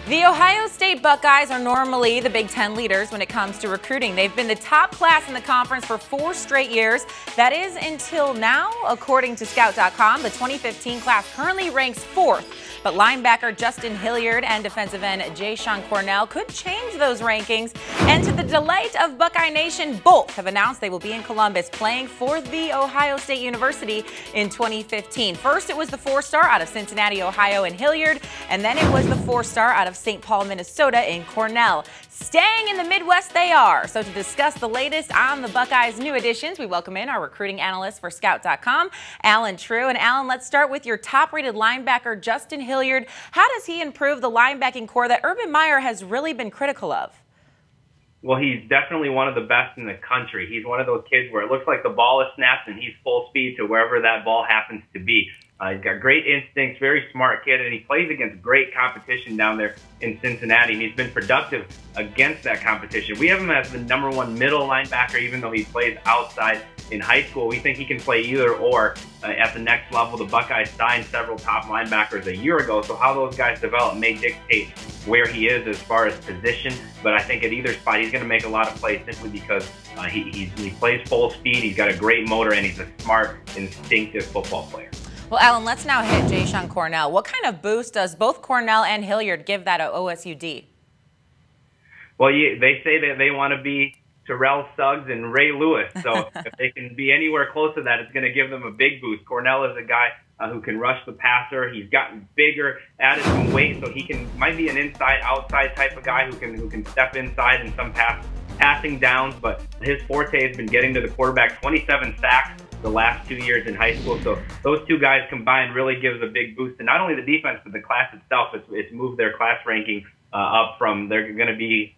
The Ohio State Buckeyes are normally the Big Ten leaders when it comes to recruiting. They've been the top class in the conference for 4 straight years. That is until now. According to Scout.com, the 2015 class currently ranks 4th. But linebacker Justin Hilliard and defensive end Ja'Shawn Cornell could change those rankings. And to the delight of Buckeye Nation, both have announced they will be in Columbus playing for the Ohio State University in 2015. First, it was the 4-star out of Cincinnati, Ohio in Hilliard, and then it was the 4-star out of St. Paul, Minnesota in Cornell. Staying in the Midwest they are. So to discuss the latest on the Buckeyes' new additions, we welcome in our recruiting analyst for Scout.com, Allen Trieu. And Allen, let's start with your top-rated linebacker, Justin Hilliard. How does he improve the linebacking core that Urban Meyer has really been critical of? Well, he's definitely one of the best in the country. He's one of those kids where it looks like the ball is snapped and he's full speed to wherever that ball happens to be. He's got great instincts, very smart kid, and he plays against great competition down there in Cincinnati, and he's been productive against that competition. We have him as the #1 middle linebacker, even though he plays outside in high school. We think he can play either or at the next level. The Buckeyes signed several top linebackers a year ago, so how those guys develop may dictate where he is as far as position, but I think at either spot he's going to make a lot of plays simply because he plays full speed, he's got a great motor, and he's a smart, instinctive football player. Well, Allen, let's now hit Ja'Shawn Cornell. What kind of boost does both Cornell and Hilliard give that OSUD? Well, they say that they want to be Terrell Suggs and Ray Lewis. So if they can be anywhere close to that, it's going to give them a big boost. Cornell is a guy who can rush the passer. He's gotten bigger, added some weight, so he might be an inside-outside type of guy who can step inside in some passing downs. But his forte has been getting to the quarterback. 27 sacks the last 2 years in high school. So those two guys combined really gives a big boost. And not only the defense, but the class itself. It's moved their class ranking up from, they're going to be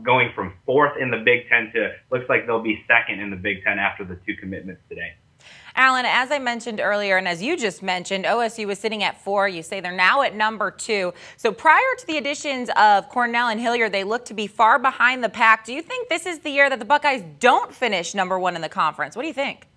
going from 4th in the Big Ten to, looks like they'll be 2nd in the Big Ten after the 2 commitments today. Allen, as I mentioned earlier, and as you just mentioned, OSU was sitting at 4. You say they're now at #2. So prior to the additions of Cornell and Hilliard, they look to be far behind the pack. Do you think this is the year that the Buckeyes don't finish #1 in the conference? What do you think?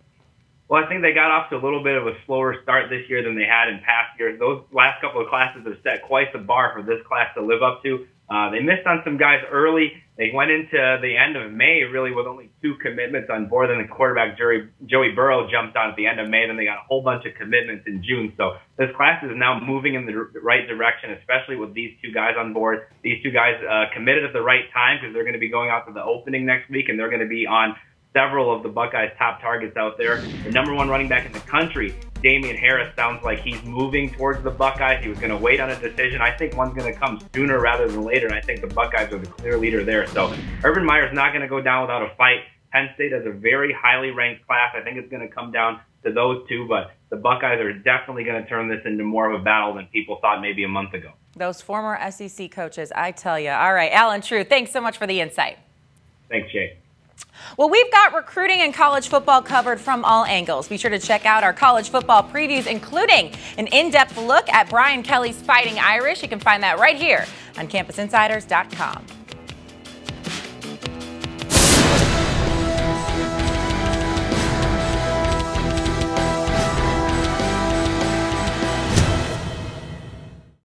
Well, I think they got off to a little bit of a slower start this year than they had in past years. Those last couple of classes have set quite the bar for this class to live up to. They missed on some guys early. They went into the end of May really with only 2 commitments on board. Then the quarterback, Joey Burrow, jumped on at the end of May. Then they got a whole bunch of commitments in June. So this class is now moving in the right direction, especially with these 2 guys on board. These 2 guys committed at the right time because they're going to be going out to the opening next week, and they're going to be on several of the Buckeyes' top targets out there. The #1 running back in the country, Damian Harris, sounds like he's moving towards the Buckeyes. He was going to wait on a decision. I think one's going to come sooner rather than later, and I think the Buckeyes are the clear leader there. So Urban Meyer's not going to go down without a fight. Penn State has a very highly ranked class. I think it's going to come down to those 2, but the Buckeyes are definitely going to turn this into more of a battle than people thought maybe a month ago. Those former SEC coaches, I tell you. All right, Allen Trieu, thanks so much for the insight. Thanks, Jay. Well, we've got recruiting and college football covered from all angles. Be sure to check out our college football previews, including an in-depth look at Brian Kelly's Fighting Irish. You can find that right here on CampusInsiders.com.